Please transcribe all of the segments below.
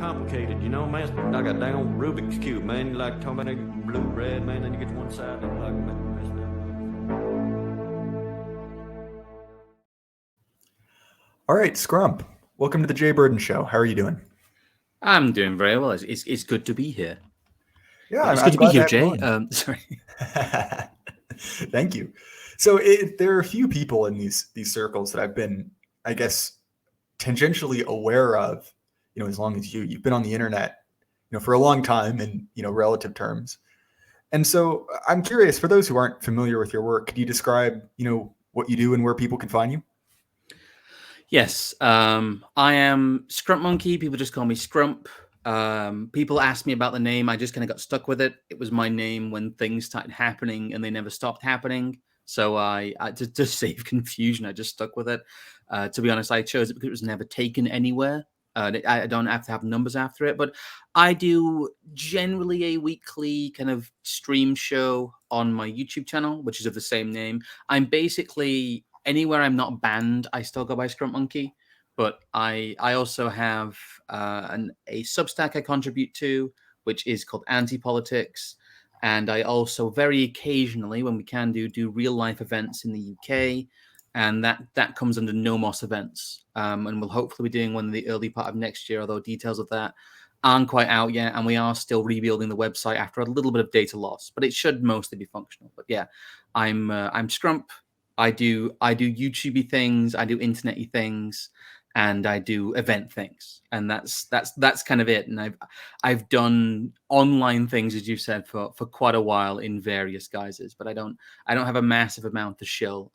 complicated, you know, man. Like a dang Rubik's Cube, man. You like talking about that blue, red, man, then you get to one side and like messed up. All right, Scrump. Welcome to the Jay Burden Show. How are you doing? I'm doing very well. It's good to be here. Yeah, It's I'm good to be glad here, have you Jay. on. Sorry. Thank you. So there are a few people in these circles that I've been, I guess, tangentially aware of. You know, as long as you've been on the internet, you know, for a long time in relative terms. And so I'm curious, for those who aren't familiar with your work, could you describe what you do and where people can find you? Yes, I am Scrumpmonkey. People just call me Scrump. People ask me about the name. I just kind of got stuck with it. It was my name when things started happening, and they never stopped happening. So I to save confusion, I just stuck with it. To be honest, I chose it because it was never taken anywhere. I don't have to have numbers after it, but I do generally a weekly kind of stream show on my YouTube channel, which is of the same name. I'm basically anywhere I'm not banned, I still go by Scrumpmonkey. But I also have a Substack I contribute to, which is called Anti-Politics. And I also very occasionally, when we can, do real life events in the UK. And that comes under No Moss Events. And we'll hopefully be doing one in the early part of next year, although details of that aren't quite out yet. And we are still rebuilding the website after a little bit of data loss, but it should mostly be functional. But yeah, I'm Scrump. I do YouTubey things, I do internety things, and I do event things, and that's kind of it. And I've done online things, as you said, for quite a while in various guises, but I don't have a massive amount to shill.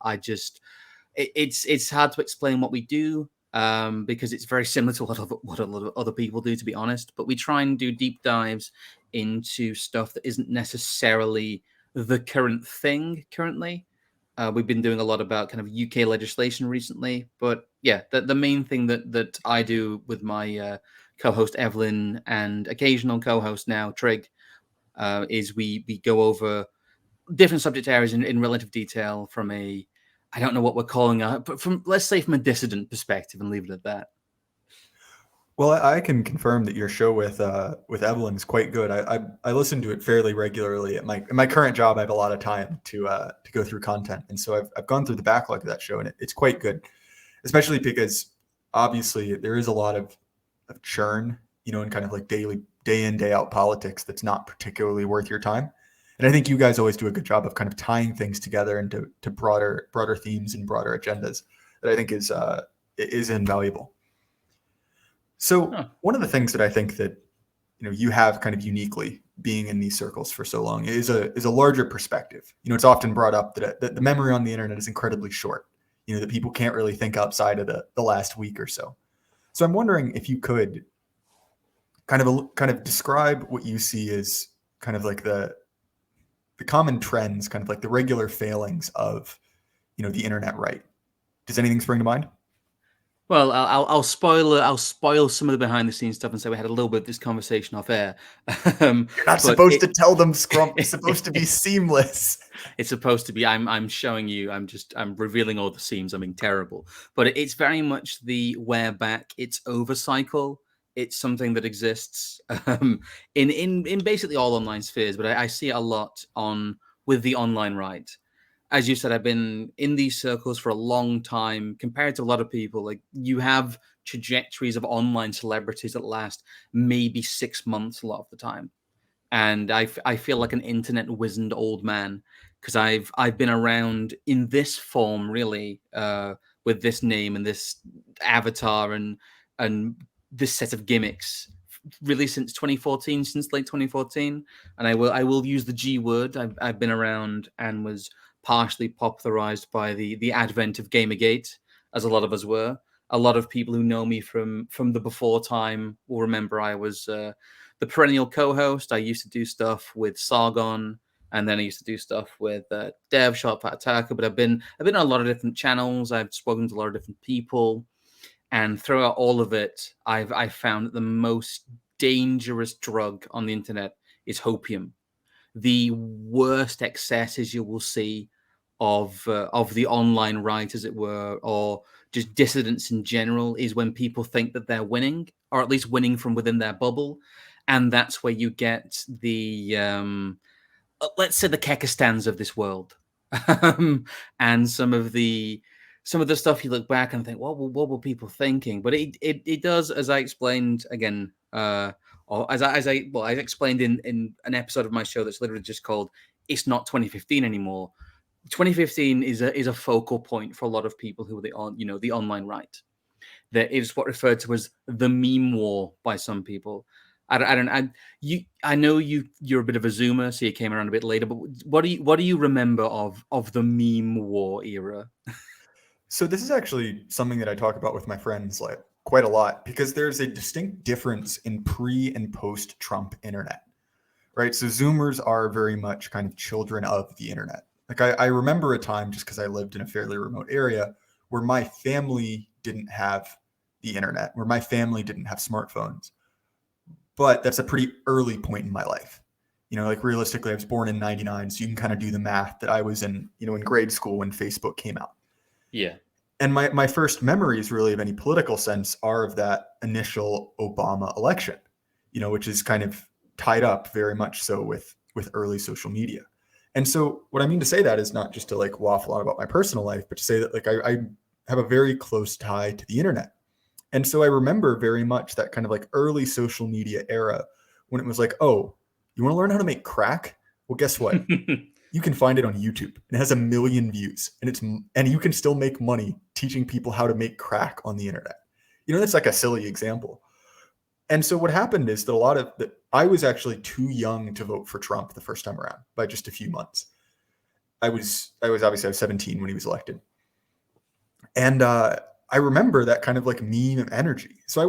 It's hard to explain what we do because it's very similar to what a lot of other people do, to be honest. But we try and do deep dives into stuff that isn't necessarily the current thing currently. We've been doing a lot about kind of UK legislation recently, but yeah, the main thing that I do with my co-host Evelyn and occasional co-host now Trig is we go over different subject areas in relative detail from I don't know what we're calling it, but let's say from a dissident perspective, and leave it at that. Well, I can confirm that your show with Evelyn is quite good. I listen to it fairly regularly. At my current job, I have a lot of time to go through content, and so I've gone through the backlog of that show, and it's quite good, especially because obviously there is a lot of churn, in kind of like day in day out politics that's not particularly worth your time. And I think you guys always do a good job of kind of tying things together into broader themes and broader agendas that I think is invaluable. So one of the things that I think that you have kind of uniquely being in these circles for so long is a larger perspective. It's often brought up that the memory on the internet is incredibly short. That people can't really think outside of the last week or so. So I'm wondering if you could kind of describe what you see as kind of like the common trends, kind of like the regular failings of the internet right. Does anything spring to mind? Well, I'll spoil some of the behind the scenes stuff and say we had a little bit of this conversation off air. You're not supposed to tell them, Scrump. It's supposed to be seamless. It's supposed to be. I'm showing you. I'm revealing all the seams. I'm being terrible, but it's very much the wear back. It's over cycle. It's something that exists in basically all online spheres, but I see it a lot with the online right. As you said, I've been in these circles for a long time. Compared to a lot of people, like you have trajectories of online celebrities that last maybe 6 months a lot of the time, and I feel like an internet wizened old man because I've been around in this form really with this name and this avatar and this set of gimmicks really since 2014, since late 2014, and I will use the G word. I've been around and was partially popularized by the advent of Gamergate, as a lot of us were. A lot of people who know me from the before time will remember I was the perennial co-host. I used to do stuff with Sargon, and then I used to do stuff with Dev, Sharp Fat Attacker. But I've been on a lot of different channels. I've spoken to a lot of different people, and throughout all of it, I've found that the most dangerous drug on the internet is hopium. The worst excesses you will see of the online right, as it were, or just dissidents in general, is when people think that they're winning, or at least winning from within their bubble. And that's where you get the, let's say, the Kekistans of this world. And some of the stuff you look back and think, what were people thinking? But it does, as I explained again, or as I explained in an episode of my show that's literally just called "It's Not 2015 Anymore." 2015 is a focal point for a lot of people who are the online right. That is what referred to as the meme war by some people. I know you're a bit of a Zoomer, so you came around a bit later. But what do you remember of the meme war era? So this is actually something that I talk about with my friends like quite a lot, because there's a distinct difference in pre and post Trump internet, right? So Zoomers are very much kind of children of the internet. Like I remember a time, just because I lived in a fairly remote area, where my family didn't have the internet, where my family didn't have smartphones. But that's a pretty early point in my life. Like realistically, I was born in 99, so you can kind of do the math that I was in grade school when Facebook came out. Yeah. And my first memories really of any political sense are of that initial Obama election, which is kind of tied up very much so with early social media. And so what I mean to say that is not just to like waffle on about my personal life, but to say that like I have a very close tie to the internet. And so I remember very much that kind of like early social media era when it was like, oh, you want to learn how to make crack? Well, guess what? You can find it on YouTube. It has 1 million views, and you can still make money teaching people how to make crack on the internet. That's like a silly example. And so what happened is that I was actually too young to vote for Trump the first time around by just a few months. I was 17 when he was elected. And I remember that kind of like meme energy. So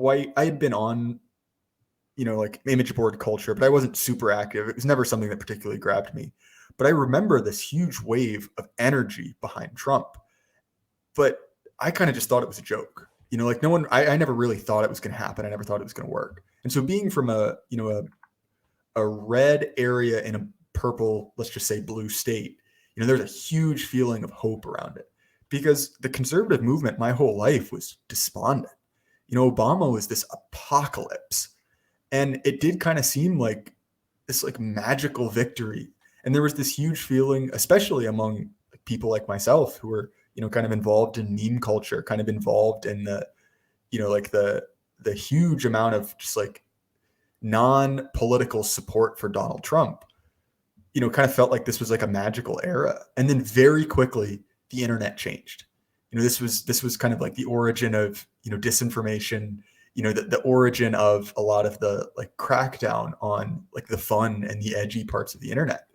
I had been on, like image board culture, but I wasn't super active. It was never something that particularly grabbed me. But I remember this huge wave of energy behind Trump. But I kind of just thought it was a joke. Like no one, I never really thought it was going to happen. I never thought it was going to work. And so being from a red area in a purple, let's just say blue state, there's a huge feeling of hope around it. Because the conservative movement my whole life was despondent. Obama was this apocalypse. And it did kind of seem like this like magical victory. And there was this huge feeling, especially among people like myself who were, kind of involved in meme culture, kind of involved in the, like the huge amount of just like non-political support for Donald Trump, kind of felt like this was like a magical era. And then very quickly, the internet changed. This was kind of like the origin of, disinformation, the origin of a lot of the like crackdown on like the fun and the edgy parts of the internet.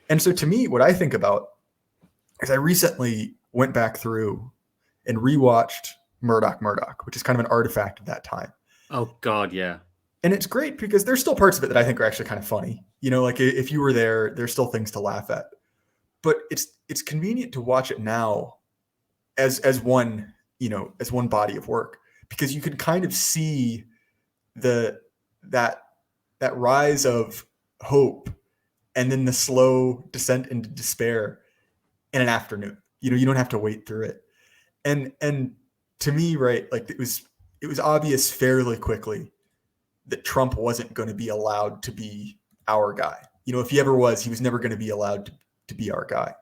And so to me, what I think about is I recently went back through and rewatched Murdoch, which is kind of an artifact of that time. Oh God, yeah. And it's great because there's still parts of it that I think are actually kind of funny. Like if you were there's still things to laugh at. But it's convenient to watch it now as one body of work, because you can kind of see that rise of hope and then the slow descent into despair in an afternoon. You don't have to wait through it. And to me, right, like it was obvious fairly quickly that Trump wasn't going to be allowed to be our guy. If he ever was, he was never going to be allowed to be our guy.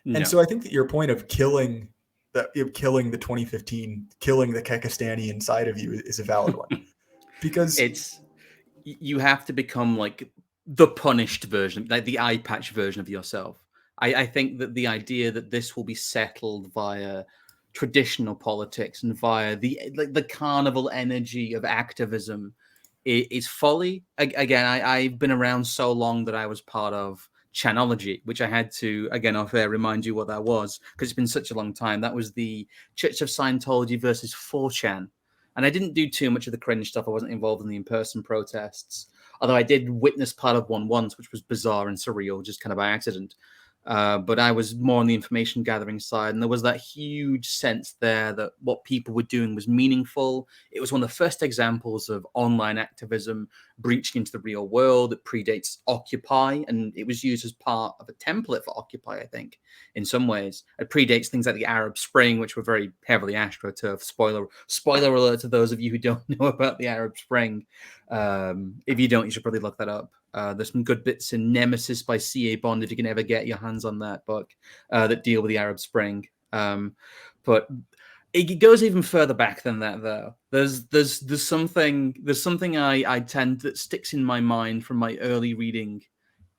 No. And so I think that your point of killing the 2015, killing the Kekistani inside of you is a valid one. Because you have to become like the punished version, like the eye patch version of yourself. I think that the idea that this will be settled via traditional politics and via the carnival energy of activism is folly. Again, I've been around so long that I was part of Chanology, which I had to, again, off air, remind you what that was, because it's been such a long time. That was the Church of Scientology versus 4chan. And I didn't do too much of the cringe stuff. I wasn't involved in the in-person protests, although I did witness part of one once, which was bizarre and surreal, just kind of by accident. But I was more on the information gathering side, and there was that huge sense there that what people were doing was meaningful. It was one of the first examples of online activism breaching into the real world. It predates Occupy, and it was used as part of a template for Occupy, I think, in some ways. It predates things like the Arab Spring, which were very heavily astroturf. Spoiler alert to those of you who don't know about the Arab Spring. If you don't, you should probably look that up. There's some good bits in Nemesis by C.A. Bond, if you can ever get your hands on that book, that deal with the Arab Spring. But it goes even further back than that, though. There's something I tend that sticks in my mind from my early reading.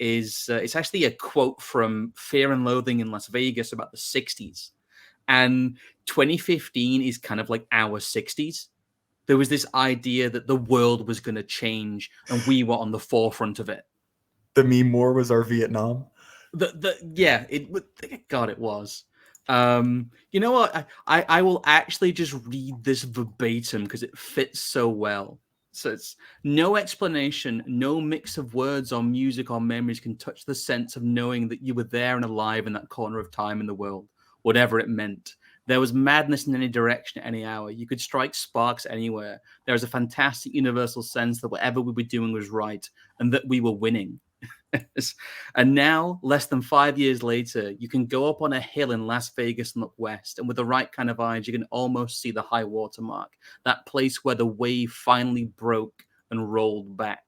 It's actually a quote from Fear and Loathing in Las Vegas about the 60s. And 2015 is kind of like our 60s. There was this idea that the world was going to change and we were on the forefront of it. The meme war was our Vietnam. God, it was. You know what? I will actually just read this verbatim because it fits so well. So it's no explanation, no mix of words or music or memories can touch the sense of knowing that you were there and alive in that corner of time in the world, whatever it meant. There was madness in any direction at any hour. You could strike sparks anywhere. There was a fantastic universal sense that whatever we were doing was right and that we were winning. And now, less than 5 years later, you can go up on a hill in Las Vegas and look west, and with the right kind of eyes, you can almost see the high water mark, that place where the wave finally broke and rolled back.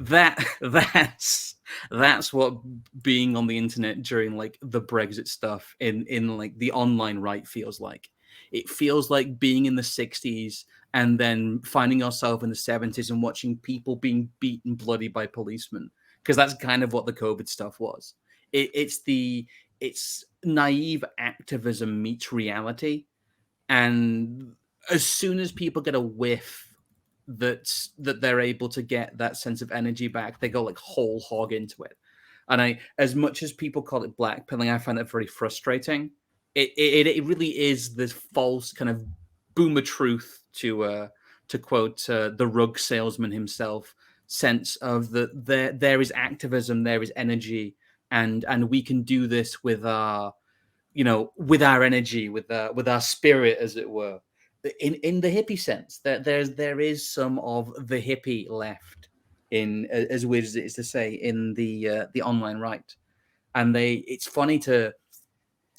That's what being on the internet during like the Brexit stuff in like the online right feels like. It feels like being in the 60s and then finding yourself in the 70s and watching people being beaten bloody by policemen, because that's kind of what the COVID stuff was. It's naive activism meets reality, and as soon as people get a whiff that they're able to get that sense of energy back, they go like whole hog into it. And as much as people call it blackpilling, I find it very frustrating. It really is this false kind of boomer truth, to quote the rug salesman himself, sense of there is activism, there is energy, and we can do this with our energy, with our spirit, as it were. In the hippie sense, that there is some of the hippie left in, as weird as it is to say, in the online right. And it's funny to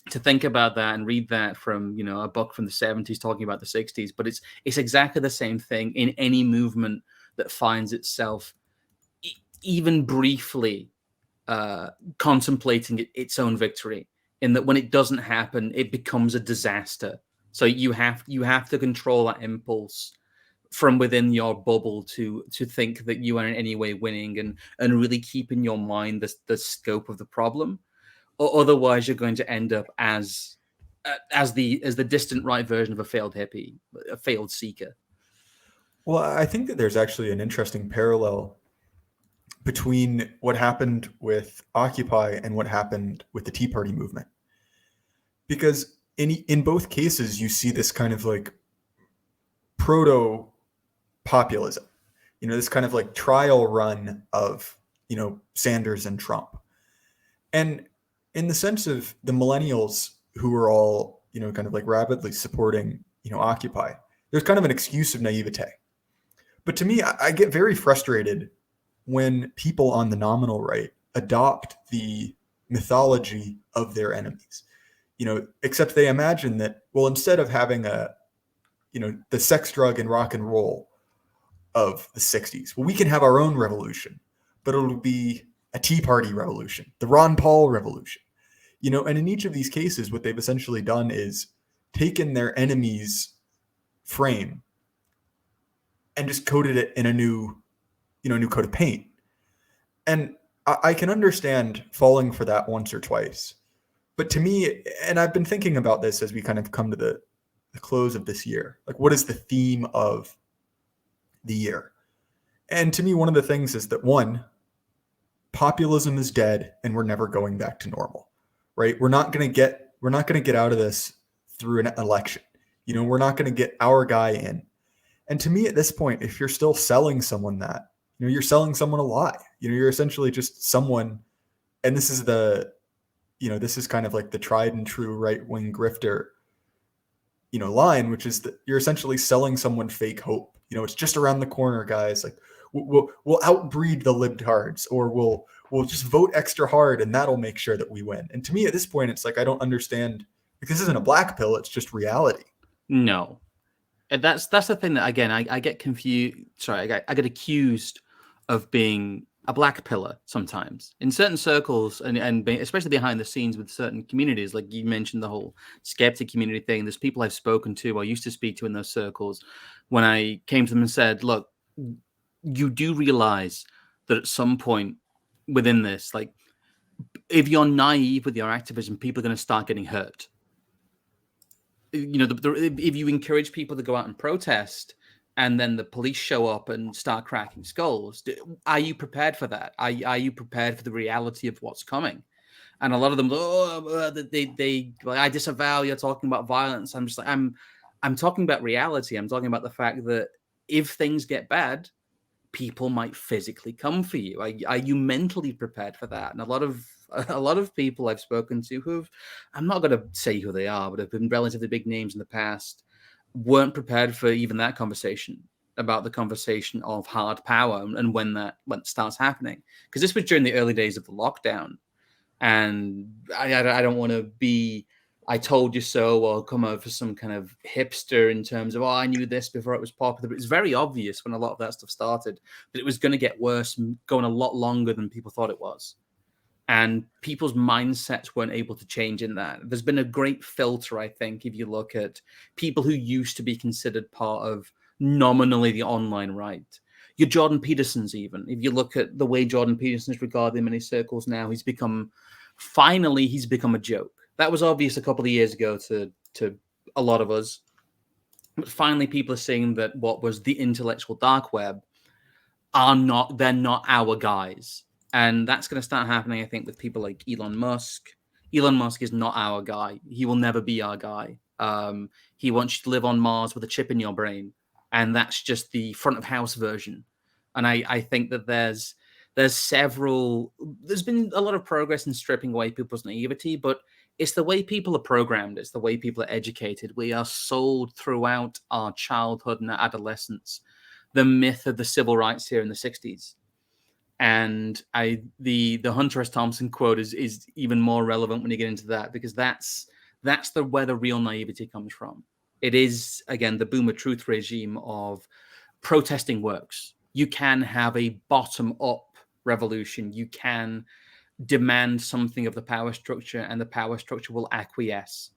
think about that and read that from a book from the 70s talking about the 60s, but it's exactly the same thing in any movement that finds itself even briefly contemplating its own victory, in that when it doesn't happen, it becomes a disaster. So you have to control that impulse from within your bubble to think that you are in any way winning, and really keep in your mind the scope of the problem. Or otherwise, you're going to end up as the distant right version of a failed hippie, a failed seeker. Well, I think that there's actually an interesting parallel between what happened with Occupy and what happened with the Tea Party movement, because in both cases, you see this kind of like proto-populism, this kind of like trial run of, Sanders and Trump. And in the sense of the millennials who are all, kind of like rapidly supporting, Occupy, there's kind of an excuse of naivete. But to me, I get very frustrated when people on the nominal right adopt the mythology of their enemies. Except they imagine that, well, instead of having the sex, drug, and rock and roll of the 60s, well, we can have our own revolution, but it'll be a Tea Party revolution, the Ron Paul revolution. And in each of these cases, what they've essentially done is taken their enemy's frame and just coated it in a new coat of paint. And I can understand falling for that once or twice. But to me, and I've been thinking about this as we kind of come to the close of this year, like what is the theme of the year? And to me, one of the things is that, one, populism is dead and we're never going back to normal, right? We're not going to get out of this through an election. We're not going to get our guy in. And to me, at this point, if you're still selling someone that, you're selling someone a lie. You're essentially just someone and this is this is kind of like the tried and true right-wing grifter, line, which is that you're essentially selling someone fake hope. It's just around the corner, guys. Like we'll outbreed the libtards, or we'll just vote extra hard, and that'll make sure that we win. And to me, at this point, it's like I don't understand. Like, this isn't a black pill; it's just reality. No, and that's the thing that, again, I get confused. Sorry, I get accused of being a black pillar sometimes in certain circles, and especially behind the scenes with certain communities. Like you mentioned, the whole skeptic community thing. There's people I've spoken to, or used to speak to in those circles, when I came to them and said, "Look, you do realize that at some point within this, like, if you're naive with your activism, people are going to start getting hurt. If you encourage people to go out and protest, and then the police show up and start cracking skulls, are you prepared for that? Are you prepared for the reality of what's coming?" And a lot of them, I disavow you're talking about violence. I'm just like, I'm talking about reality. I'm talking about the fact that if things get bad, people might physically come for you. Are you mentally prepared for that? And a lot of people I've spoken to who've, I'm not going to say who they are, but have been relatively big names in the past, weren't prepared for even that conversation, about the conversation of hard power and when it starts happening. Because this was during the early days of the lockdown. And I don't want to be, I told you so, or come over for some kind of hipster in terms of, I knew this before it was popular. But it's very obvious when a lot of that stuff started that it was going to get worse and going a lot longer than people thought it was. And people's mindsets weren't able to change in that. There's been a great filter, I think, if you look at people who used to be considered part of nominally the online right. Your Jordan Petersons, even. If you look at the way Jordan Peterson is regarded in many circles now, he's become a joke. That was obvious a couple of years ago to a lot of us. But finally, people are seeing that what was the intellectual dark web they're not our guys. And that's going to start happening, I think, with people like Elon Musk. Elon Musk is not our guy. He will never be our guy. He wants you to live on Mars with a chip in your brain. And that's just the front of house version. And I think that there's been a lot of progress in stripping away people's naivety, but it's the way people are programmed. It's the way people are educated. We are sold throughout our childhood and our adolescence the myth of the civil rights here in the 60s. And the Hunter S. Thompson quote is even more relevant when you get into that, because that's where the real naivety comes from. It is, again, the boomer truth regime of protesting works. You can have a bottom-up revolution. You can demand something of the power structure, and the power structure will acquiesce.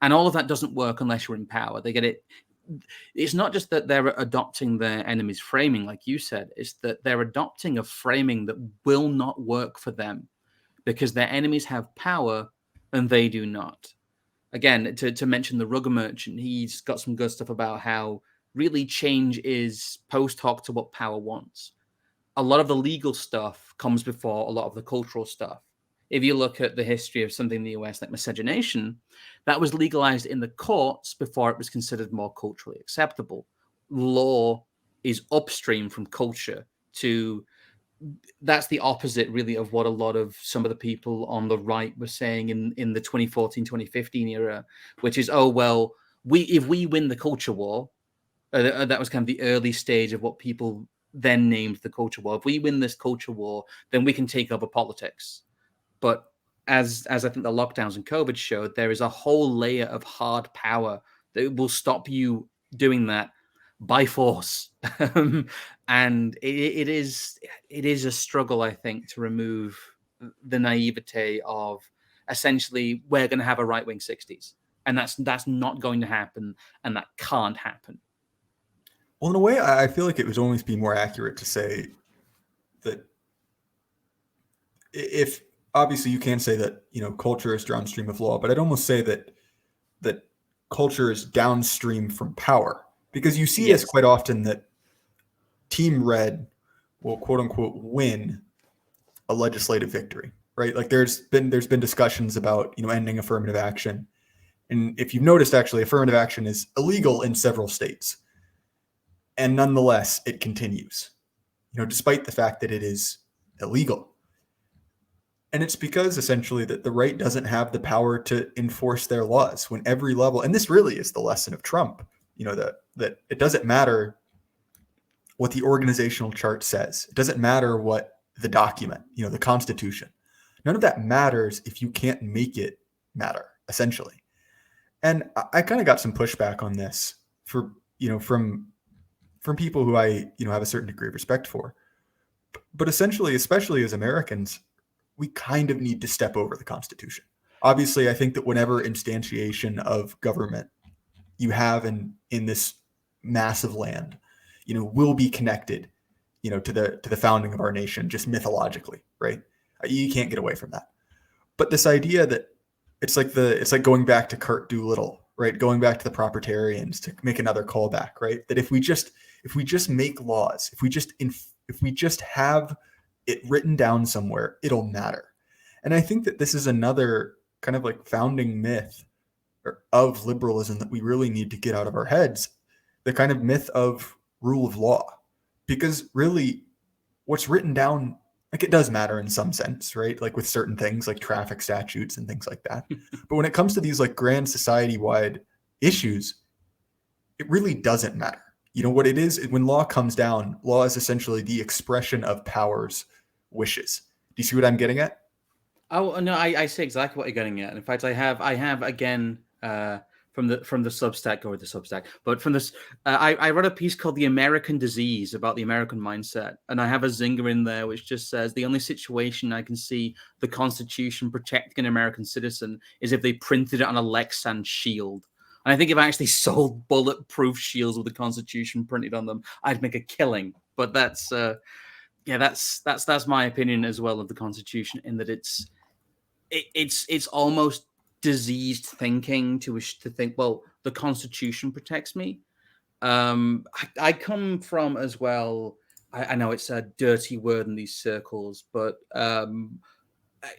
And all of that doesn't work unless you're in power. They get it. It's not just that they're adopting their enemy's framing, like you said. It's that they're adopting a framing that will not work for them because their enemies have power and they do not. Again, to mention the rug merchant, he's got some good stuff about how really change is post hoc to what power wants. A lot of the legal stuff comes before a lot of the cultural stuff. If you look at the history of something in the US like miscegenation, that was legalized in the courts before it was considered more culturally acceptable. Law is upstream from culture that's the opposite really of what a lot of some of the people on the right were saying in the 2014, 2015 era, which is, if we win the culture war, that was kind of the early stage of what people then named the culture war. If we win this culture war, then we can take over politics. But as I think the lockdowns and COVID showed, there is a whole layer of hard power that will stop you doing that by force. And it is a struggle, I think, to remove the naivete of essentially we're going to have a right-wing 60s. And that's not going to happen, and that can't happen. Well, in a way, I feel like it would almost be more accurate to say that if obviously you can say that, culture is downstream of law, but I'd almost say that culture is downstream from power, because you see this quite often, that Team Red will quote unquote win a legislative victory, right? Like there's been discussions about, ending affirmative action. And if you've noticed, actually, affirmative action is illegal in several states. And nonetheless, it continues, despite the fact that it is illegal. And it's because essentially that the right doesn't have the power to enforce their laws when every level, and this really is the lesson of Trump, that it doesn't matter what the organizational chart says. It doesn't matter what the document, the Constitution. None of that matters if you can't make it matter, essentially. And I kind of got some pushback on this from people who I, have a certain degree of respect for. But essentially, especially as Americans, we kind of need to step over the Constitution. Obviously, I think that whatever instantiation of government you have in this massive land, will be connected, to the founding of our nation, just mythologically, right? You can't get away from that. But this idea that it's like going back to Kurt Doolittle, right? Going back to the proprietarians to make another callback, right? That if we just make laws, if we just have it written down somewhere, it'll matter. And I think that this is another kind of like founding myth of liberalism that we really need to get out of our heads, the kind of myth of rule of law. Because really, what's written down, like, it does matter in some sense, right? Like with certain things like traffic statutes and things like that. But when it comes to these like grand society-wide issues, it really doesn't matter. What it is, when law comes down, law is essentially the expression of power's wishes. Do you see what I'm getting at? Oh no, I see exactly what you're getting at. In fact, I have again from the Substack, or the Substack, but from this, I wrote a piece called "The American Disease" about the American mindset, and I have a zinger in there which just says the only situation I can see the Constitution protecting an American citizen is if they printed it on a Lexan shield. And I think if I actually sold bulletproof shields with the Constitution printed on them, I'd make a killing. But that's my opinion as well of the Constitution, in that it's almost diseased thinking to think, well, the Constitution protects me. I come from as well. I know it's a dirty word in these circles, but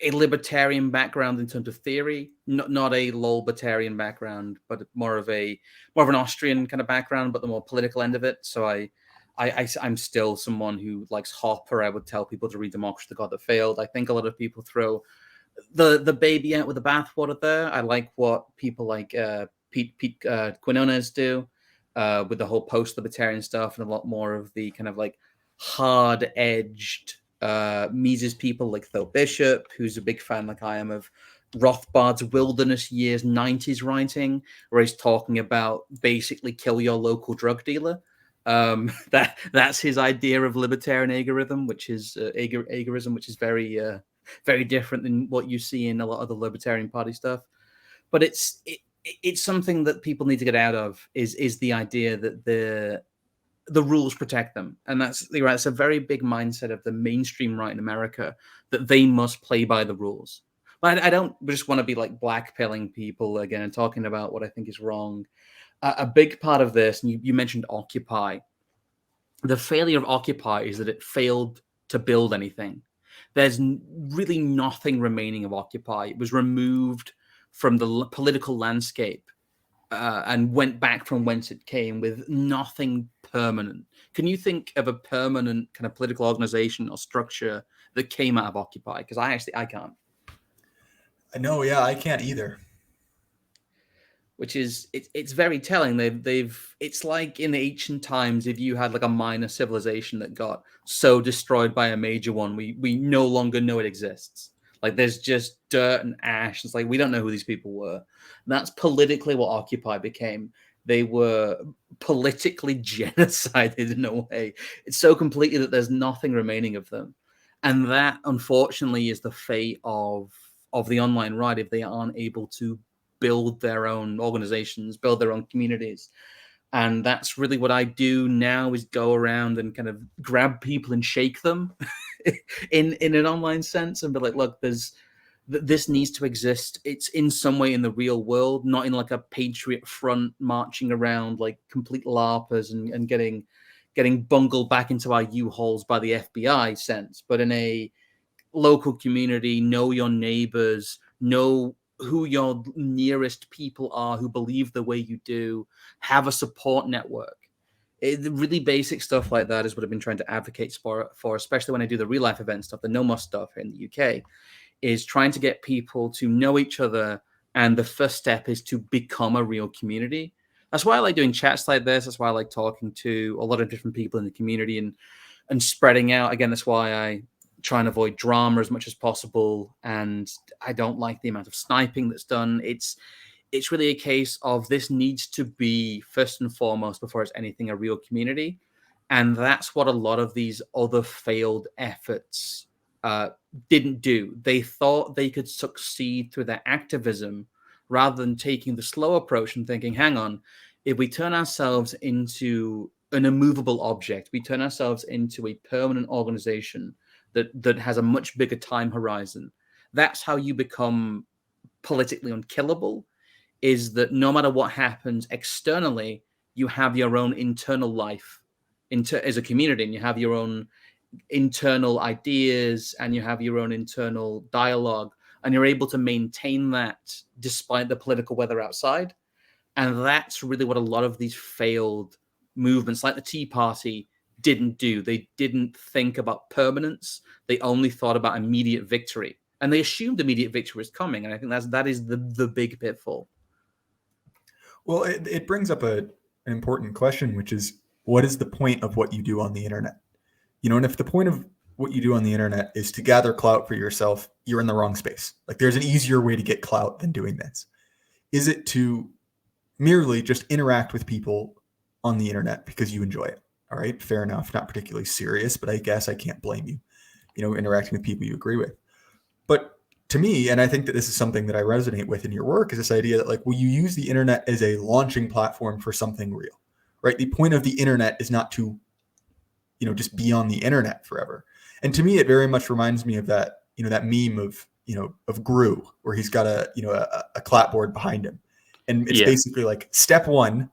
a libertarian background in terms of theory, not a libertarian background, but more of an Austrian kind of background, but the more political end of it. So I'm still someone who likes Hopper. I would tell people to read Democracy, the God That Failed. I think a lot of people throw the baby out with the bathwater there. I like what people like Pete Quinones do with the whole post-libertarian stuff, and a lot more of the kind of like hard-edged Mises people like Phil Bishop, who's a big fan, like I am, of Rothbard's Wilderness Years 90s writing, where he's talking about basically kill your local drug dealer. That's his idea of libertarian agorism, which is very very different than what you see in a lot of the Libertarian Party stuff. But it's something that people need to get out of, is the idea that the rules protect them. And that's a very big mindset of the mainstream right in America, that they must play by the rules. But I don't just want to be like blackpilling people again and talking about what I think is wrong. A big part of this, and you mentioned Occupy. The failure of Occupy is that it failed to build anything. There's really nothing remaining of Occupy. It was removed from the political landscape and went back from whence it came with nothing permanent. Can you think of a permanent kind of political organization or structure that came out of Occupy? Because I can't. No, yeah, I can't either. Which is it's very telling. It's like in ancient times, if you had like a minor civilization that got so destroyed by a major one, we no longer know it exists. Like there's just dirt and ash. It's like we don't know who these people were. And that's politically what Occupy became. They were politically genocided in a way. It's so completely that there's nothing remaining of them. And that, unfortunately, is the fate of the online right if they aren't able to build their own organizations, build their own communities. And that's really what I do now, is go around and kind of grab people and shake them in an online sense and be like, look, this needs to exist. It's in some way in the real world, not in like a Patriot Front marching around like complete LARPers and getting bungled back into our U-hauls by the FBI sense, but in a local community, know your neighbors, know who your nearest people are who believe the way you do, have a support network. Really basic stuff like that is what I've been trying to advocate for, especially when I do the real life event stuff, the No More stuff in the UK, is trying to get people to know each other. And the first step is to become a real community. That's why I like doing chats like this. That's why I like talking to a lot of different people in the community and spreading out. Again, that's why I try and avoid drama as much as possible. And I don't like the amount of sniping that's done. It's really a case of this needs to be, first and foremost, before it's anything, a real community. And that's what a lot of these other failed efforts didn't do. They thought they could succeed through their activism rather than taking the slow approach and thinking, hang on, if we turn ourselves into an immovable object, we turn ourselves into a permanent organization that has a much bigger time horizon, that's how you become politically unkillable, is that no matter what happens externally, you have your own internal life as a community, and you have your own internal ideas and you have your own internal dialogue, and you're able to maintain that despite the political weather outside. And that's really what a lot of these failed movements like the Tea Party didn't do. They didn't think about permanence. They only thought about immediate victory, and they assumed immediate victory was coming. And I think that is the big pitfall. Well, it brings up an important question, which is, what is the point of what you do on the internet? And if the point of what you do on the internet is to gather clout for yourself, you're in the wrong space. Like, there's an easier way to get clout than doing this. Is it to merely just interact with people on the internet because you enjoy it? All right, fair enough. Not particularly serious, but I guess I can't blame you, interacting with people you agree with. But to me, and I think that this is something that I resonate with in your work, is this idea that, like, well, you use the internet as a launching platform for something real, right? The point of the internet is not to just be on the internet forever. And to me, it very much reminds me of that, that meme of Gru, where he's got a clapboard behind him. And it's basically like step 1, ?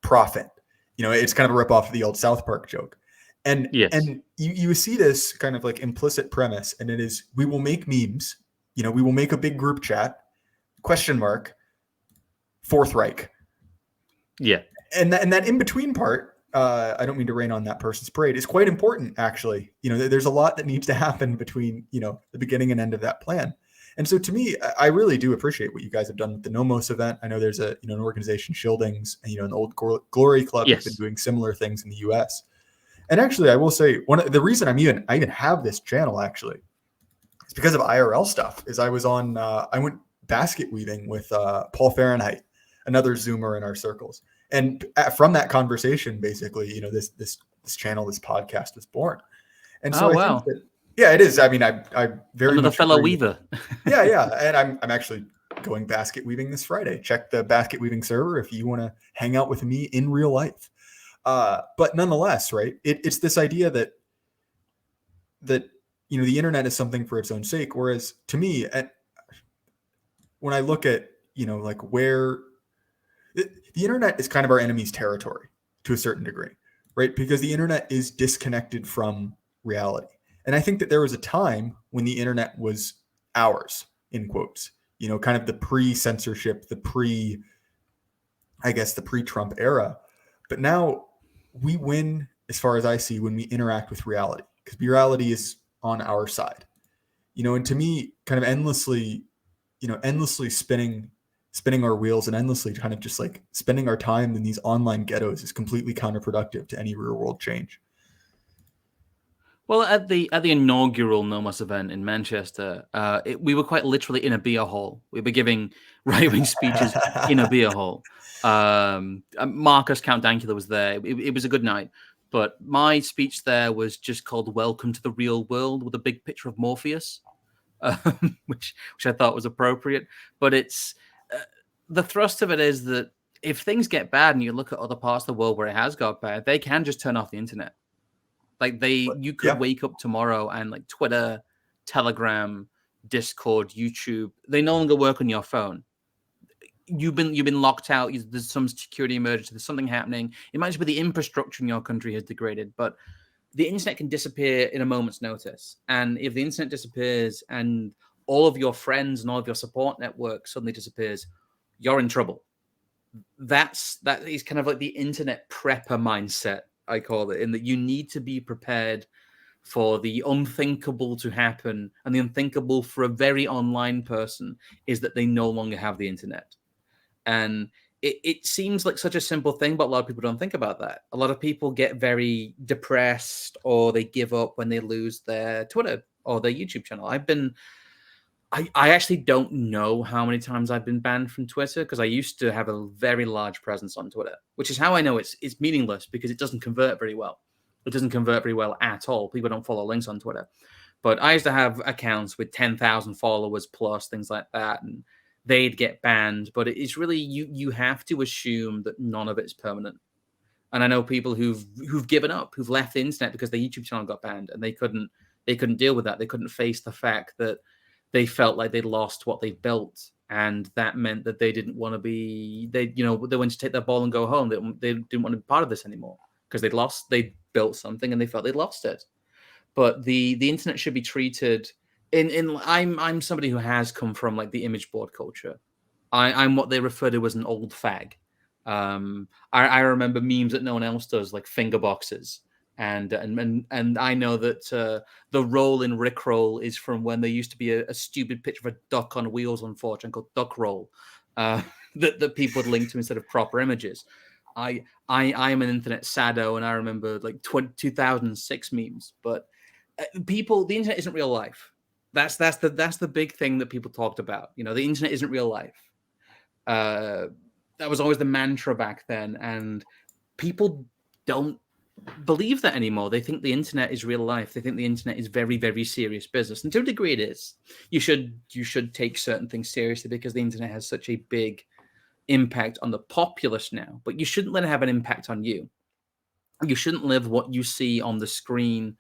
Profit. It's kind of a ripoff of the old South Park joke. And you see this kind of like implicit premise, and it is, we will make memes, we will make a big group chat, ? Fourth Reich. Yeah. And that in between part, I don't mean to rain on that person's parade, is quite important, actually. There's a lot that needs to happen between, the beginning and end of that plan. And so to me, I really do appreciate what you guys have done with the Nomos event. I know there's an organization, Shieldings, and, an old Glory Club has been doing similar things in the US. And actually, I will say, the reason I even have this channel, actually, is because of IRL stuff. Is I went basket weaving with Paul Fahrenheit, another Zoomer in our circles. And from that conversation, basically, this channel, this podcast was born. And so I think that, it is. I mean, I very another much fellow agree. weaver. Yeah. And I'm actually going basket weaving this Friday. Check the basket weaving server if you want to hang out with me in real life. But nonetheless, right, it's this idea that the internet is something for its own sake. Whereas to me, when I look at, like where the internet is kind of our enemy's territory to a certain degree, right? Because the internet is disconnected from reality. And I think that there was a time when the internet was ours, in quotes, kind of the pre-censorship, the pre-Trump era. But now we win, as far as I see, when we interact with reality, because reality is on our side, and to me, kind of endlessly spinning our wheels and endlessly kind of just like spending our time in these online ghettos is completely counterproductive to any real world change. Well, at the inaugural Nomos event in Manchester, we were quite literally in a beer hall. We were giving right-wing speeches in a beer hall. Marcus Count Dankula was there. It was a good night. But my speech there was just called "Welcome to the Real World" with a big picture of Morpheus, which I thought was appropriate. But it's the thrust of it is that if things get bad and you look at other parts of the world where it has got bad, they can just turn off the internet. Like you could wake up tomorrow and like Twitter, Telegram, Discord, YouTube, they no longer work on your phone. You've been locked out. There's some security emergency. There's something happening. It might just be the infrastructure in your country has degraded, but the internet can disappear in a moment's notice. And if the internet disappears and all of your friends and all of your support network suddenly disappears, you're in trouble. That is kind of like the internet prepper mindset, I call it, in that you need to be prepared for the unthinkable to happen, and the unthinkable for a very online person is that they no longer have the internet. And it seems like such a simple thing, but a lot of people don't think about that. A lot of people get very depressed or they give up when they lose their Twitter or their YouTube channel. I actually don't know how many times I've been banned from Twitter, because I used to have a very large presence on Twitter, which is how I know it's meaningless, because it doesn't convert very well. It doesn't convert very well at all. People don't follow links on Twitter. But I used to have accounts with 10,000 followers plus, things like that, and they'd get banned. But it's really, you have to assume that none of it's permanent. And I know people who've given up, who've left the internet because their YouTube channel got banned, and they couldn't deal with that. They couldn't face the fact that they felt like they'd lost what they built, and that meant that they didn't want to be. They went to take their ball and go home. They didn't want to be part of this anymore, because they built something and they felt they'd lost it. But the internet should be treated I'm somebody who has come from like the image board culture. I'm what they refer to as an old fag. I remember memes that no one else does, like finger boxes. And I know that the roll in Rickroll is from when there used to be a stupid picture of a duck on wheels on 4chan called Duck Roll, that people would link to instead of proper images. I am an internet sado, and I remember like 2006 memes. But the internet isn't real life. That's the big thing that people talked about. The internet isn't real life. That was always the mantra back then, and people don't believe that anymore. They think the internet is real life. They think the internet is very, very serious business, and to a degree it is. You should take certain things seriously, because the internet has such a big impact on the populace now, but you shouldn't let it have an impact on you. You shouldn't live what you see on the screen.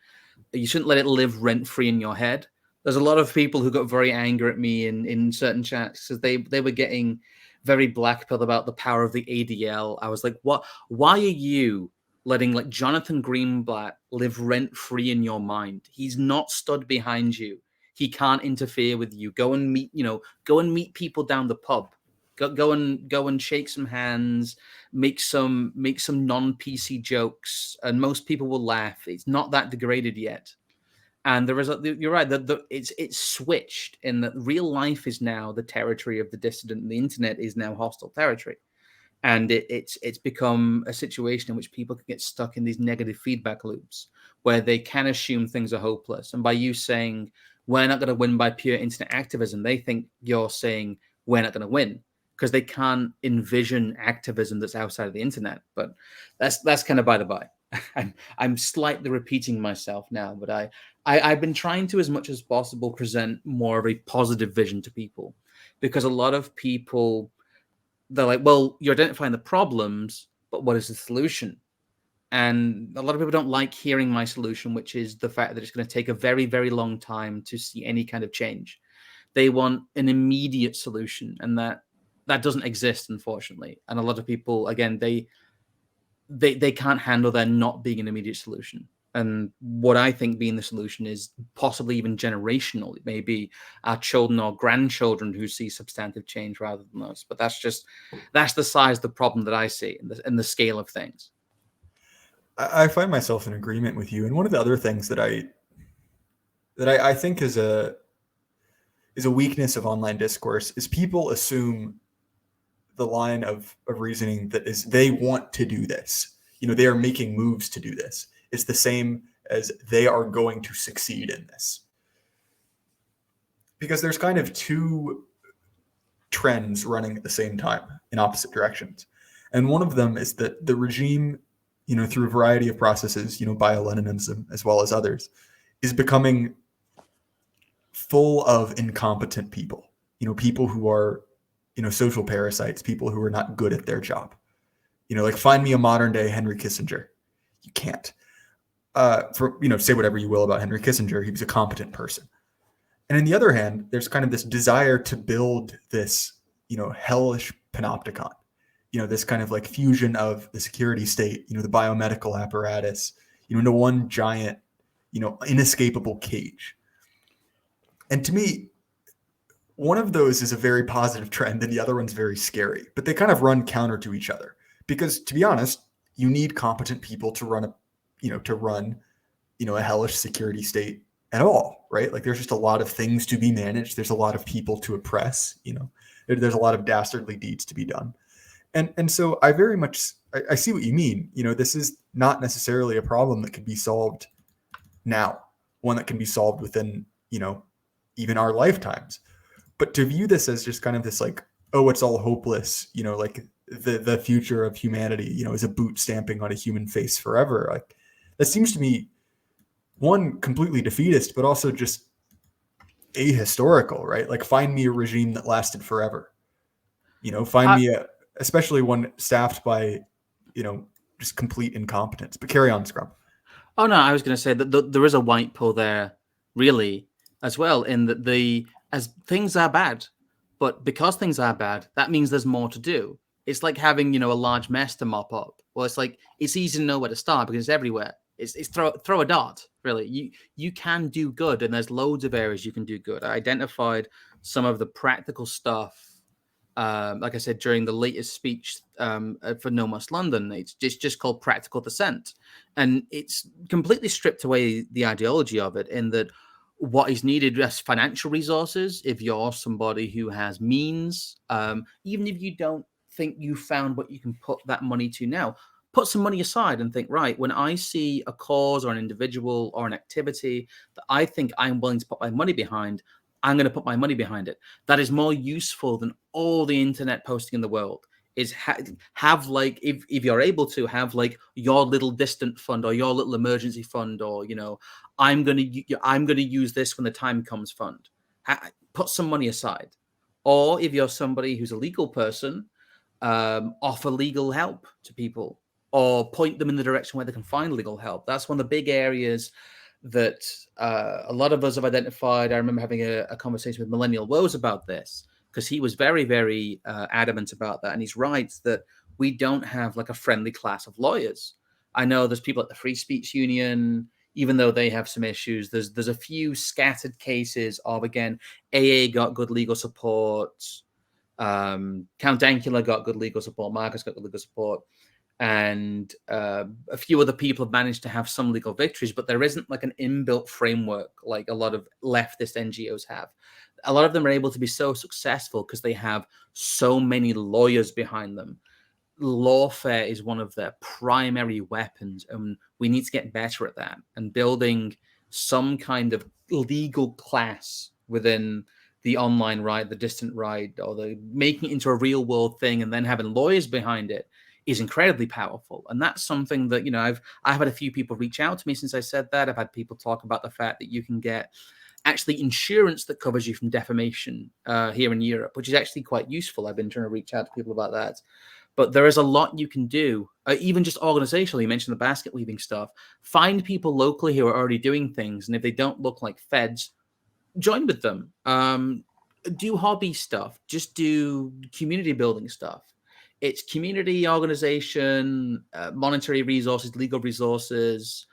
You shouldn't let it live rent-free in your head. There's a lot of people who got very angry at me in certain chats, because they were getting very blackpilled about the power of the ADL. I was like, what? Why are you letting like Jonathan Greenblatt live rent-free in your mind? He's not stood behind you. He can't interfere with you. Go and meet people down the pub. Go and shake some hands, make some non-PC jokes, and most people will laugh. It's not that degraded yet. And you're right, it's switched in that real life is now the territory of the dissident, and the internet is now hostile territory. And it's become a situation in which people can get stuck in these negative feedback loops where they can assume things are hopeless. And by you saying, we're not going to win by pure internet activism, they think you're saying we're not going to win, because they can't envision activism that's outside of the internet. But that's kind of by the by. I'm slightly repeating myself now, but I've been trying to, as much as possible, present more of a positive vision to people, because a lot of people, they're like, well, you're identifying the problems, but what is the solution? And a lot of people don't like hearing my solution, which is the fact that it's going to take a very, very long time to see any kind of change. They want an immediate solution, and that doesn't exist, unfortunately. And a lot of people, again, they can't handle there not being an immediate solution. And what I think being the solution is possibly even generational. It may be our children or grandchildren who see substantive change rather than us. But that's the size of the problem that I see and the scale of things. I find myself in agreement with you. And one of the other things that I think is a weakness of online discourse is people assume the line of reasoning that is they want to do this. They are making moves to do this. It's the same as they are going to succeed in this. Because there's kind of two trends running at the same time in opposite directions. And one of them is that the regime, through a variety of processes, bio-Leninism as well as others, is becoming full of incompetent people, people who are, social parasites, people who are not good at their job. Like find me a modern day Henry Kissinger. You can't. Say whatever you will about Henry Kissinger. He was a competent person. And on the other hand, there's kind of this desire to build this, hellish panopticon, this kind of like fusion of the security state, the biomedical apparatus, into one giant, inescapable cage. And to me, one of those is a very positive trend and the other one's very scary, but they kind of run counter to each other because, to be honest, you need competent people to run a hellish security state at all, right? Like there's just a lot of things to be managed. There's a lot of people to oppress, there's a lot of dastardly deeds to be done. And so I very much, I see what you mean. This is not necessarily a problem that can be solved now, one that can be solved within, even our lifetimes. But to view this as just kind of this like, oh, it's all hopeless, like the future of humanity, is a boot stamping on a human face forever. Like that seems to me, one, completely defeatist, but also just ahistorical, right? Like find me a regime that lasted forever. Find me especially one staffed by, just complete incompetence. But carry on, Scrump. Oh no, I was going to say that there is a white pill there, really, as well, in that as things are bad, but because things are bad, that means there's more to do. It's like having a large mess to mop up. Well, it's like it's easy to know where to start because it's everywhere. It's throw a dart, really. You can do good, and there's loads of areas you can do good. I identified some of the practical stuff. Like I said, during the latest speech for No Must London, it's just called Practical Dissent. And it's completely stripped away the ideology of it in that what is needed is financial resources. If you're somebody who has means, even if you don't think you found what you can put that money to now, put some money aside and think, right, when I see a cause or an individual or an activity that I think I'm willing to put my money behind, I'm going to put my money behind it. That is more useful than all the internet posting in the world. Is have like if you're able to have like your little distant fund or your little emergency fund, or I'm gonna use this when the time comes fund. Put some money aside. Or if you're somebody who's a legal person, offer legal help to people or point them in the direction where they can find legal help. That's one of the big areas that a lot of us have identified. I remember having a conversation with Millennial Woes about this because he was very, very adamant about that. And he's right that we don't have like a friendly class of lawyers. I know there's people at the Free Speech Union, even though they have some issues. There's a few scattered cases of, again, AA got good legal support. Count Dankula got good legal support. Marcus got good legal support. And a few other people have managed to have some legal victories, but there isn't like an inbuilt framework like a lot of leftist NGOs have. A lot of them are able to be so successful because they have so many lawyers behind them. Lawfare is one of their primary weapons, and we need to get better at that and building some kind of legal class within the online right, the distant right, or the making it into a real world thing and then having lawyers behind it is incredibly powerful. And that's something that, I've had a few people reach out to me since I said that. I've had people talk about the fact that you can get actually insurance that covers you from defamation here in Europe, which is actually quite useful. I've been trying to reach out to people about that. But there is a lot you can do, even just organizationally. You mentioned the basket weaving stuff. Find people locally who are already doing things. And if they don't look like feds, join with them. Do hobby stuff. Just do community building stuff. It's community organization, monetary resources, legal resources,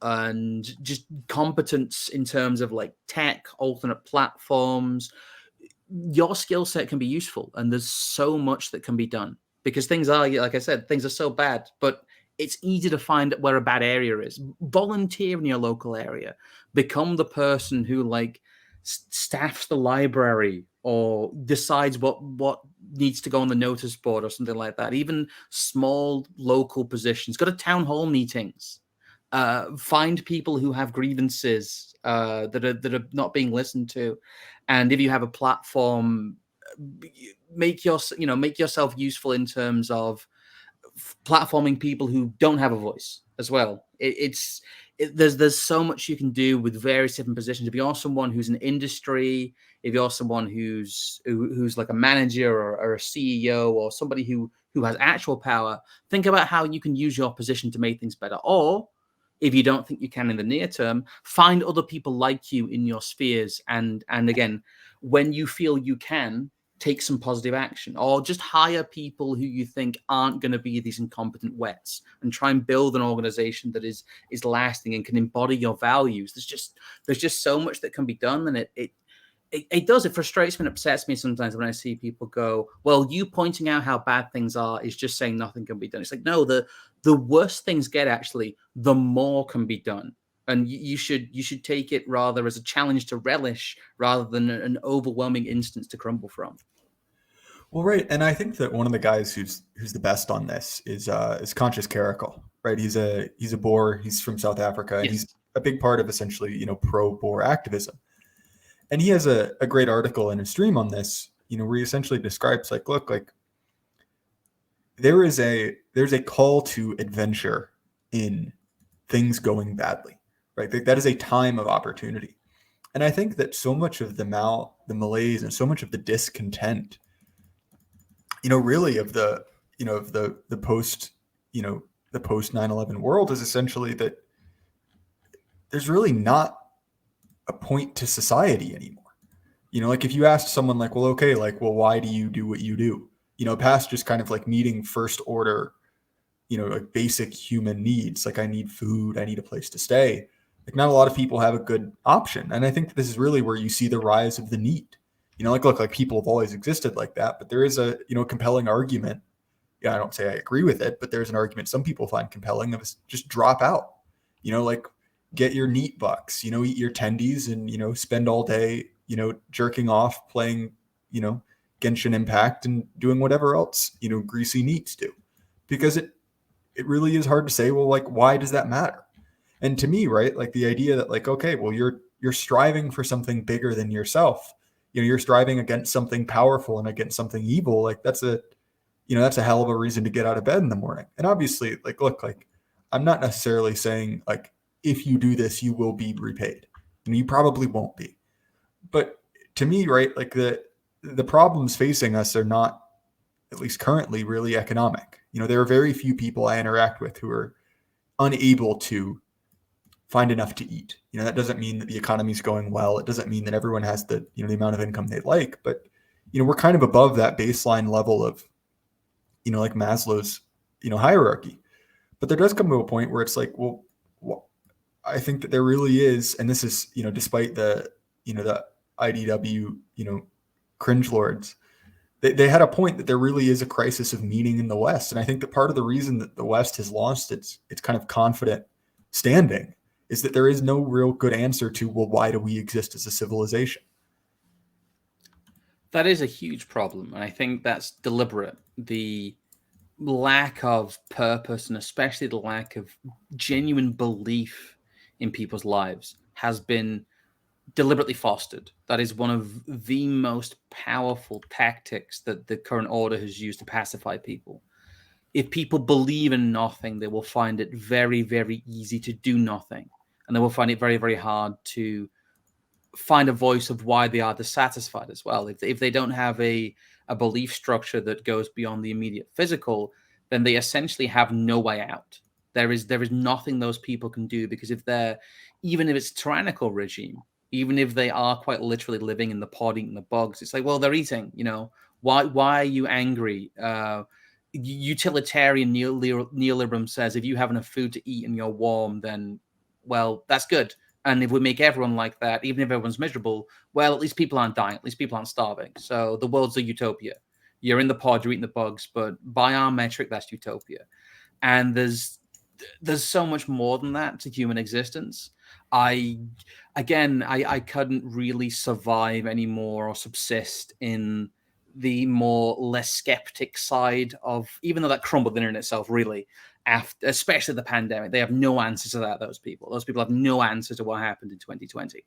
and just competence in terms of like tech, alternate platforms. Your skill set can be useful, and there's so much that can be done because things are, like I said, things are so bad, but it's easy to find where a bad area is. Volunteer in your local area. Become the person who like staffs the library or decides what needs to go on the notice board or something like that. Even small local positions. Go to town hall meetings. Find people who have grievances that are not being listened to, and if you have a platform, make yourself useful in terms of platforming people who don't have a voice as well. There's so much you can do with various different positions. If you're someone who's in industry, if you're someone who's like a manager or a CEO or somebody who has actual power, think about how you can use your position to make things better. Or if you don't think you can in the near term, find other people like you in your spheres. And again, when you feel you can, take some positive action, or just hire people who you think aren't going to be these incompetent wets, and try and build an organization that is lasting and can embody your values. There's just so much that can be done, and it frustrates me and upsets me sometimes when I see people go, well, you pointing out how bad things are is just saying nothing can be done. It's like, no, the worse things get, actually, the more can be done. and you should take it rather as a challenge to relish rather than an overwhelming instance to crumble from. Well, right, and I think that one of the guys who's the best on this is Conscious Caracal, right? He's a Boer. He's from South Africa, and Yes. he's a big part of essentially pro Boer activism. And he has a great article in his stream on this, where he essentially describes like, look, like there's a call to adventure in things going badly, right? That is a time of opportunity. And I think that so much of the malaise and so much of the discontent, really of the post, the post 9/11 world is essentially that there's really not a point to society anymore. Like if you asked someone like, well, okay, like, well, why do you do what you do? Past just kind of like meeting first order, like basic human needs. Like I need food, I need a place to stay. Like not a lot of people have a good option. And I think this is really where you see the rise of the need. Like, look, like people have always existed like that, but there is a, compelling argument. Yeah, I don't say I agree with it, but there's an argument some people find compelling of just drop out, like get your neat bucks, eat your tendies and, spend all day, jerking off, playing, Genshin Impact and doing whatever else, greasy neats do. Because it really is hard to say, well, like, why does that matter? And to me, right, like the idea that like, okay, well, you're striving for something bigger than yourself. You're striving against something powerful and against something evil. Like that's a hell of a reason to get out of bed in the morning. And obviously, like, look, like I'm not necessarily saying like, if you do this, you will be repaid. You probably won't be. But to me, right, like the problems facing us are not, at least currently, really economic. There are very few people I interact with who are unable to find enough to eat. That doesn't mean that the economy is going well. It doesn't mean that everyone has the, the amount of income they like, but, we're kind of above that baseline level of, like Maslow's, hierarchy. But there does come to a point where it's like, well, I think that there really is, and this is, despite the, the IDW, cringe lords, they had a point that there really is a crisis of meaning in the West. And I think that part of the reason that the West has lost its kind of confident standing is that there is no real good answer to, well, why do we exist as a civilization? That is a huge problem. And I think that's deliberate. The lack of purpose and especially the lack of genuine belief in people's lives has been deliberately fostered. That is one of the most powerful tactics that the current order has used to pacify people. If people believe in nothing, they will find it very, very easy to do nothing. And they will find it very, very hard to find a voice of why they are dissatisfied as well. If they don't have a belief structure that goes beyond the immediate physical, then they essentially have no way out. There is nothing those people can do, because even if it's a tyrannical regime, even if they are quite literally living in the pod eating the bugs, it's like, well, they're eating, why are you angry? Utilitarian neoliberalism says if you have enough food to eat and you're warm, then, well, that's good. And if we make everyone like that, even if everyone's miserable, well, at least people aren't dying. At least people aren't starving. So the world's a utopia. You're in the pod, you're eating the bugs, but by our metric, that's utopia. And there's so much more than that to human existence. I couldn't really survive anymore or subsist in the more less skeptic side of, even though that crumbled the internet itself, really, after, especially the pandemic. They have no answer to that. Those people have no answer to what happened in 2020.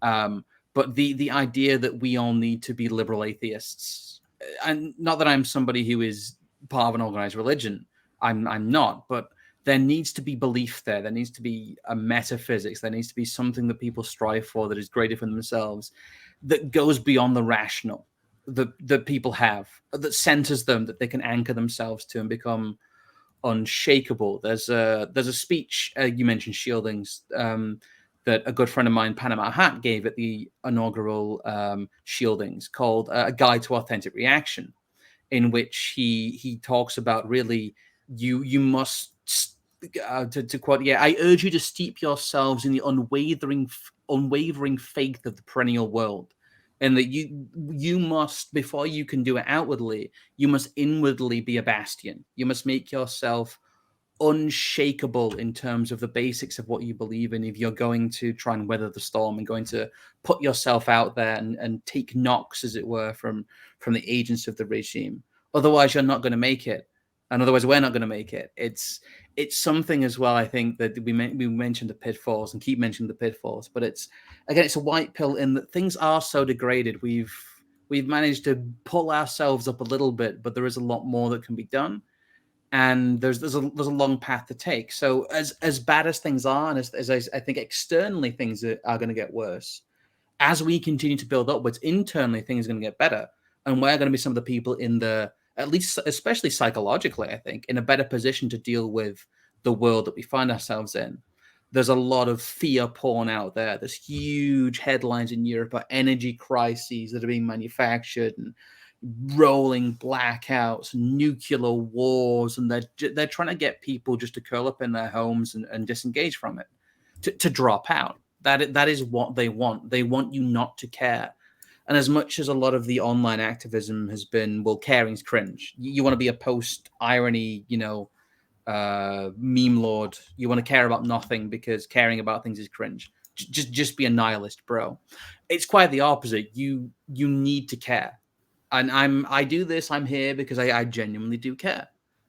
But the idea that we all need to be liberal atheists, and not that I'm somebody who is part of an organized religion, I'm not, but there needs to be belief there. There needs to be a metaphysics. There needs to be something that people strive for that is greater for themselves, that goes beyond the rational that people have, that centers them, that they can anchor themselves to and become unshakable. There's a speech, you mentioned shieldings, that a good friend of mine, Panama Hat, gave at the inaugural shieldings, called A Guide to Authentic Reaction, in which he talks about, really, you must, to quote, I urge you to steep yourselves in the unwavering faith of the perennial world. And that you must, before you can do it outwardly, you must inwardly be a bastion. You must make yourself unshakable in terms of the basics of what you believe in if you're going to try and weather the storm and going to put yourself out there and take knocks, as it were, from the agents of the regime. Otherwise, you're not going to make it. And otherwise, we're not going to make it. It's something as well, I think, that we mentioned the pitfalls and keep mentioning the pitfalls. But it's a white pill in that things are so degraded. We've managed to pull ourselves up a little bit, but there is a lot more that can be done. And there's a long path to take. So as bad as things are, and as I think externally things are going to get worse, as we continue to build upwards, internally things are going to get better. And we're going to be some of the people in the, at least especially psychologically, I think, in a better position to deal with the world that we find ourselves in. There's a lot of fear porn out there. There's huge headlines in Europe about energy crises that are being manufactured and rolling blackouts, nuclear wars, and they're trying to get people just to curl up in their homes and disengage from it, to drop out. That is what they want. They want you not to care. And as much as a lot of the online activism has been, well, caring's cringe. You want to be a post-irony, meme lord. You want to care about nothing because caring about things is cringe. Just be a nihilist, bro. It's quite the opposite. You need to care. And I do this. I'm here because I genuinely do care.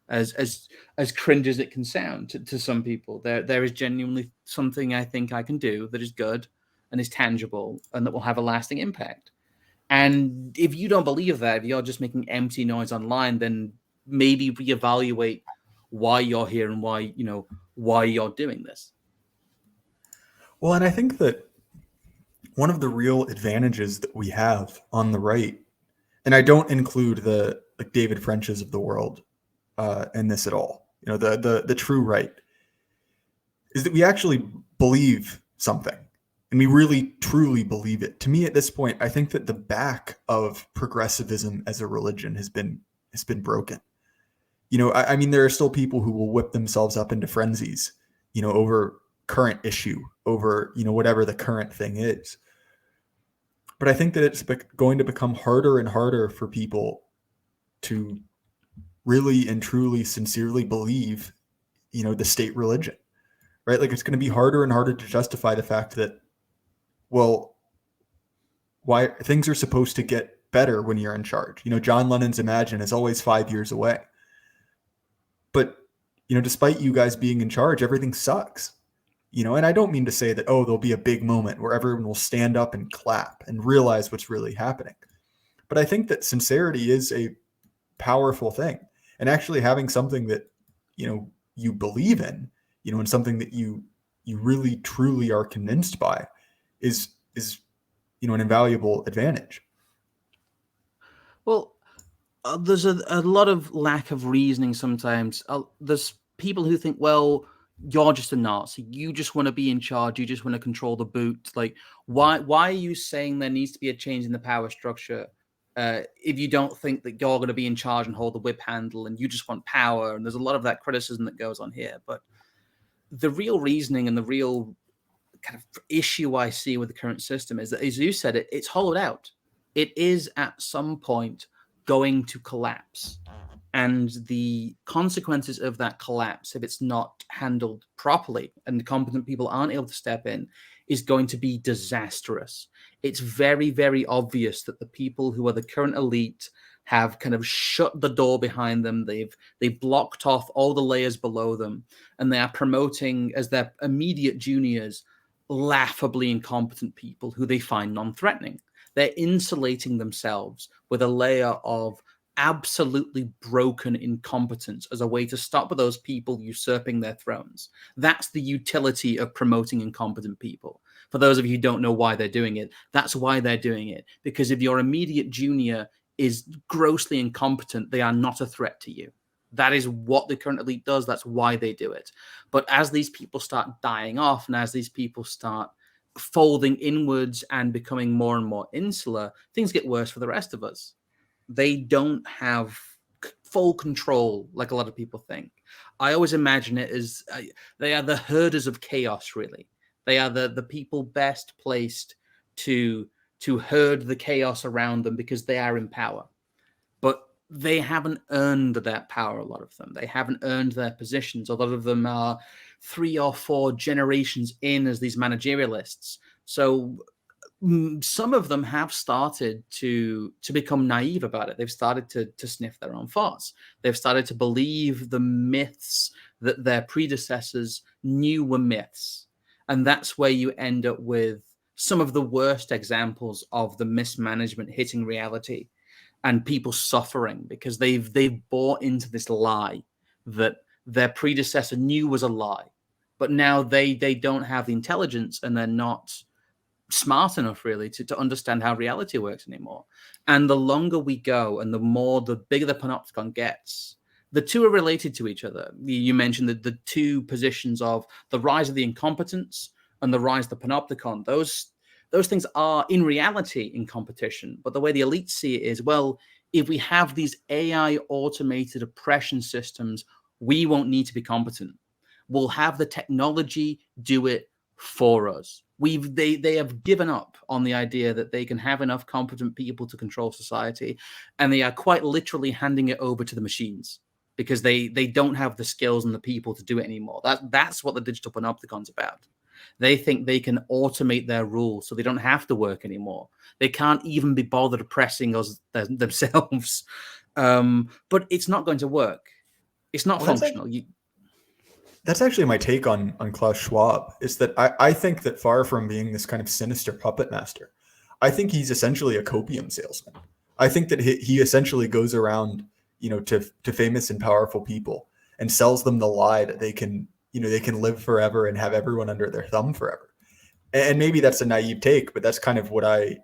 As cringe as it can sound to some people, there is genuinely something I think I can do that is good and is tangible and that will have a lasting impact. And if you don't believe that, if you're just making empty noise online, then maybe reevaluate why you're here and why you're doing this. Well, and I think that one of the real advantages that we have on the right, and I don't include the David Frenches of the world in this at all, the true right, is that we actually believe something. And we really, truly believe it. To me, at this point, I think that the back of progressivism as a religion has been broken. I mean, there are still people who will whip themselves up into frenzies, over current issue, over, whatever the current thing is. But I think that it's going to become harder and harder for people to really and truly, sincerely believe, the state religion, right? Like, it's going to be harder and harder to justify the fact that, well, why things are supposed to get better when you're in charge. John Lennon's Imagine is always 5 years away. But, despite you guys being in charge, everything sucks. And I don't mean to say that, there'll be a big moment where everyone will stand up and clap and realize what's really happening. But I think that sincerity is a powerful thing. And actually having something that, you believe in, and something that you really, truly are convinced by is an invaluable advantage. Well, there's a lot of lack of reasoning sometimes. There's people who think, well, you're just a Nazi. You just want to be in charge. You just want to control the boot. Like, why are you saying there needs to be a change in the power structure if you don't think that you're going to be in charge and hold the whip handle and you just want power? And there's a lot of that criticism that goes on here. But the real reasoning and the real kind of issue I see with the current system is that, as you said, it's hollowed out. It is at some point going to collapse. And the consequences of that collapse, if it's not handled properly and the competent people aren't able to step in, is going to be disastrous. It's very, very obvious that the people who are the current elite have kind of shut the door behind them. They've blocked off all the layers below them, and they are promoting as their immediate juniors laughably incompetent people who they find non-threatening. They're insulating themselves with a layer of absolutely broken incompetence as a way to stop those people usurping their thrones. That's the utility of promoting incompetent people. For those of you who don't know why they're doing it, that's why they're doing it. Because if your immediate junior is grossly incompetent, they are not a threat to you. That is what the current elite does. That's why they do it. But as these people start dying off and as these people start folding inwards and becoming more and more insular, things get worse for the rest of us. They don't have full control like a lot of people think. I always imagine it as they are the herders of chaos, really. They are the people best placed to herd the chaos around them because they are in power. But they haven't earned that power. A lot of them, they haven't earned their positions. A lot of them are 3 or 4 generations in as these managerialists. So some of them have started to become naive about it. They've started to sniff their own farts. They've started to believe the myths that their predecessors knew were myths. And that's where you end up with some of the worst examples of the mismanagement hitting reality and people suffering because they've bought into this lie that their predecessor knew was a lie. But now they don't have the intelligence and they're not smart enough really to understand how reality works anymore. And the longer we go and the bigger the panopticon gets, the two are related to each other. You mentioned the two positions of the rise of the incompetence and the rise of the panopticon. Those things are in reality in competition, but the way the elites see it is, well, if we have these AI automated oppression systems, we won't need to be competent. We'll have the technology do it for us. They have given up on the idea that they can have enough competent people to control society, and they are quite literally handing it over to the machines because they don't have the skills and the people to do it anymore. That's what the digital panopticon's about. They think they can automate their rules so they don't have to work anymore. They can't even be bothered oppressing us themselves. But it's not going to work. It's not functional. That's actually my take on Klaus Schwab, is that I think that far from being this kind of sinister puppet master, I think he's essentially a copium salesman. I think that he essentially goes around, to famous and powerful people and sells them the lie that they can live forever and have everyone under their thumb forever. And maybe that's a naive take, but that's kind of what I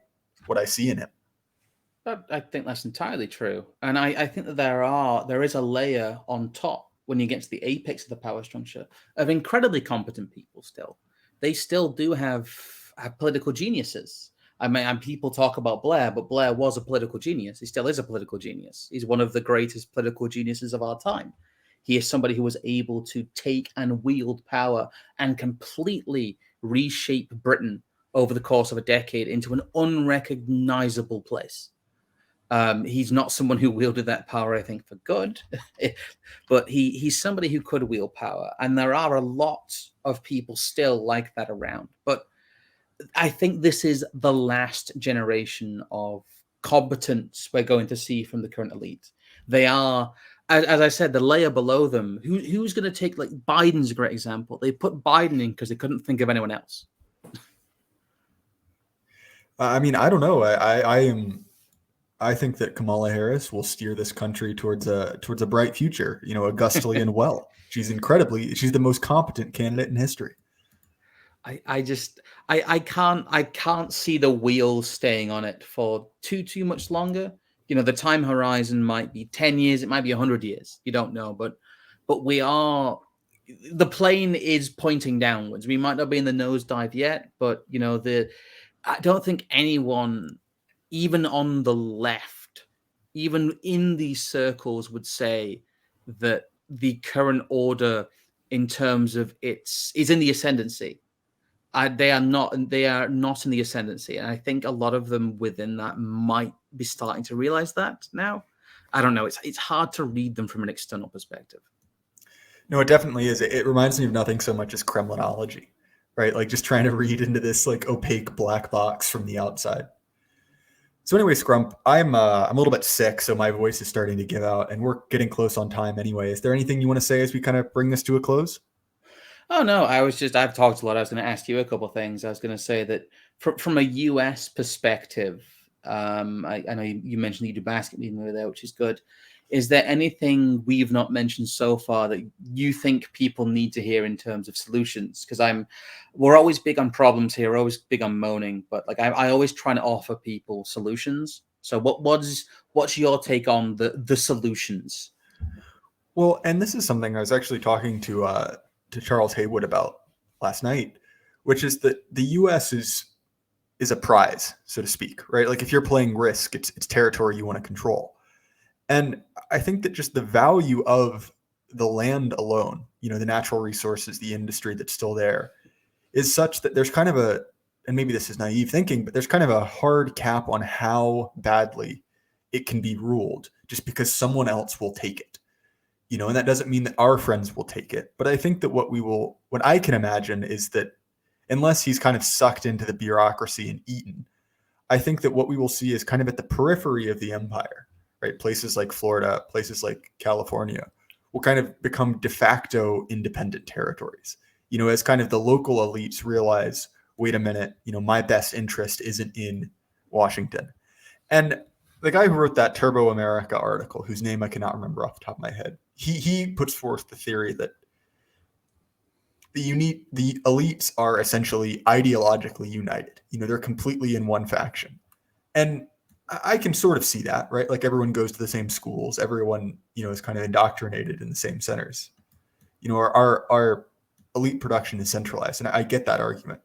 see in him. I think that's entirely true. And I think that there is a layer on top when you get to the apex of the power structure of incredibly competent people still. They still do have political geniuses. I mean, people talk about Blair, but Blair was a political genius. He still is a political genius. He's one of the greatest political geniuses of our time. He is somebody who was able to take and wield power and completely reshape Britain over the course of a decade into an unrecognizable place. He's not someone who wielded that power, I think, for good, but he's somebody who could wield power. And there are a lot of people still like that around. But I think this is the last generation of competence we're going to see from the current elite. They are, as I said, the layer below them. Who's going to take, like, Biden's a great example. They put Biden in because they couldn't think of anyone else. I mean, I don't know. I think that Kamala Harris will steer this country towards a bright future, augustly and well. She's the most competent candidate in history. I can't see the wheels staying on it for too much longer. The time horizon might be 10 years, it might be 100 years. You don't know, but the plane is pointing downwards. We might not be in the nosedive yet, but I don't think anyone, even on the left, even in these circles, would say that the current order in terms of is in the ascendancy. They are not in the ascendancy. And I think a lot of them within that might be starting to realize that now. I don't know. It's hard to read them from an external perspective. No, it definitely is. It reminds me of nothing so much as Kremlinology, right? Like just trying to read into this like opaque black box from the outside. So anyway, Scrump, I'm a little bit sick, so my voice is starting to give out, and we're getting close on time anyway. Is there anything you want to say as we kind of bring this to a close? Oh, no, I've talked a lot. I was going to ask you a couple of things. I was going to say that from a US perspective, I know you mentioned you do basket weaving over there, which is good. Is there anything we've not mentioned so far that you think people need to hear in terms of solutions? Because we're always big on problems here, we're always big on moaning, but like I always try to offer people solutions. So what's your take on the solutions? Well, and this is something I was actually talking to Charles Haywood about last night, which is that the U.S. is a prize, so to speak, right? Like if you're playing Risk, it's territory you want to control. And I think that just the value of the land alone, the natural resources, the industry that's still there, is such that there's kind of and maybe this is naive thinking, but there's kind of a hard cap on how badly it can be ruled just because someone else will take it. And that doesn't mean that our friends will take it. But I think that what I can imagine is that unless he's kind of sucked into the bureaucracy and eaten, I think that what we will see is kind of at the periphery of the empire, right? Places like Florida, places like California will kind of become de facto independent territories. As kind of the local elites realize, wait a minute, my best interest isn't in Washington. And the guy who wrote that Turbo America article, whose name I cannot remember off the top of my head, he puts forth the theory that the elites are essentially ideologically united. They're completely in one faction. And I can sort of see that, right? Like everyone goes to the same schools. Everyone, is kind of indoctrinated in the same centers. Our elite production is centralized. And I get that argument.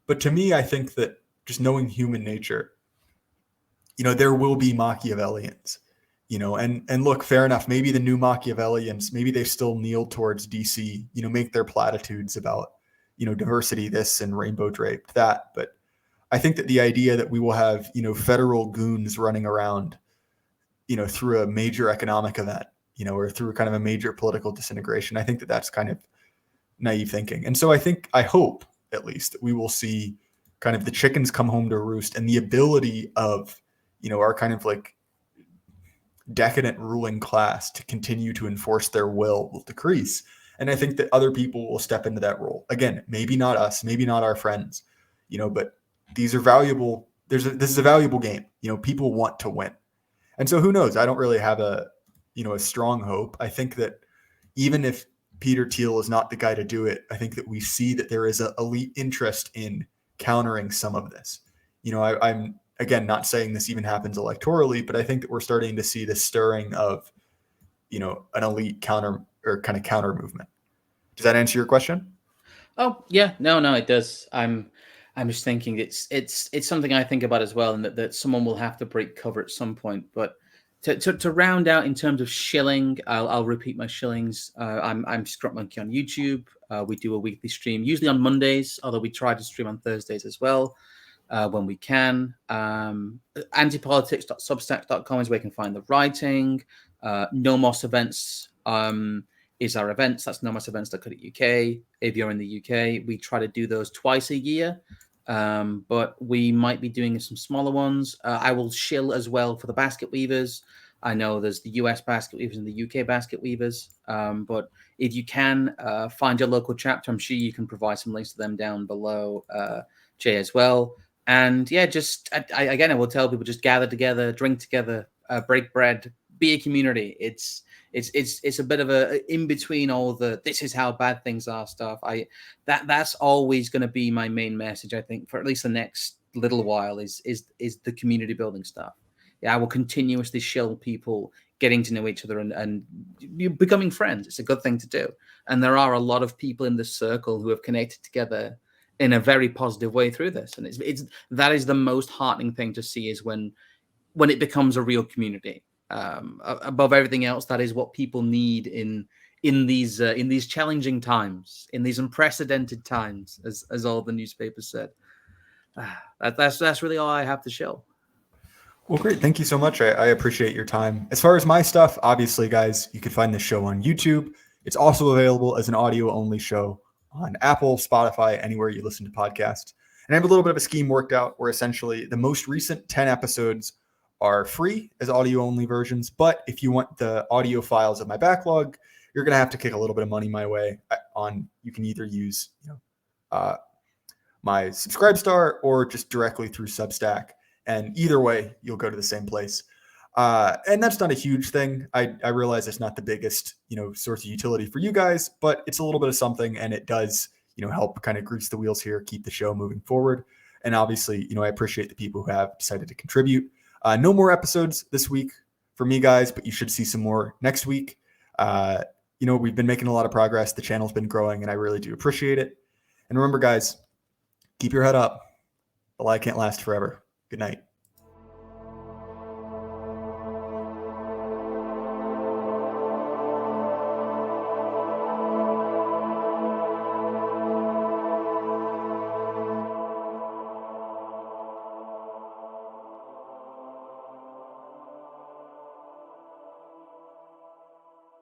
But to me, I think that just knowing human nature, there will be Machiavellians, and look, fair enough. Maybe the new Machiavellians, maybe they still kneel towards DC, make their platitudes about, diversity, this and rainbow draped that. But I think that the idea that we will have, federal goons running around, through a major economic event, or through kind of a major political disintegration, I think that that's kind of naive thinking. And so I hope at least that we will see kind of the chickens come home to roost, and the ability of, our kind of like decadent ruling class to continue to enforce their will decrease. And I think that other people will step into that role. Again, maybe not us, maybe not our friends, but these are valuable. This is a valuable game. People want to win. And so who knows? I don't really have a strong hope. I think that even if Peter Thiel is not the guy to do it, I think that we see that there is an elite interest in countering some of this. I'm again not saying this even happens electorally, but I think that we're starting to see the stirring of, an elite counter movement. Does that answer your question? Oh yeah, no, it does. I'm just thinking it's something I think about as well, and that someone will have to break cover at some point. But to round out in terms of shilling, I'll repeat my shillings. I'm Scrumpmonkey on YouTube. We do a weekly stream, usually on Mondays, although we try to stream on Thursdays as well. When we can. Antipolitics.substack.com is where you can find the writing. No Moss Events is our events. That's nomossevents.co.uk. If you're in the UK, we try to do those twice a year, but we might be doing some smaller ones. I will shill as well for the basket weavers. I know there's the US basket weavers and the UK basket weavers, but if you can find your local chapter, I'm sure you can provide some links to them down below, Jay, as well. And yeah, just I will tell people, just gather together, drink together, break bread, be a community. It's a bit of a in between all the this is how bad things are stuff. That's always going to be my main message, I think, for at least the next little while is the community building stuff. Yeah, I will continuously shill people getting to know each other and becoming friends. It's a good thing to do. And there are a lot of people in this circle who have connected together in a very positive way through this. And that is the most heartening thing to see, is when it becomes a real community. Above everything else, that is what people need in these challenging times, in these unprecedented times, as all the newspapers said. That's really all I have to show. Well, great. Thank you so much. I appreciate your time. As far as my stuff, obviously, guys, you can find this show on YouTube. It's also available as an audio-only show on Apple, Spotify, anywhere you listen to podcasts. And I have a little bit of a scheme worked out where essentially the most recent 10 episodes are free as audio-only versions. But if you want the audio files of my backlog, you're going to have to kick a little bit of money my way. You can either use my Subscribestar or just directly through Substack. And either way, you'll go to the same place. And that's not a huge thing. I realize it's not the biggest, source of utility for you guys, but it's a little bit of something, and it does, help kind of grease the wheels here, keep the show moving forward. And obviously, I appreciate the people who have decided to contribute. No more episodes this week for me, guys, but you should see some more next week. We've been making a lot of progress. The channel's been growing, and I really do appreciate it. And remember, guys, keep your head up. The lie can't last forever. Good night.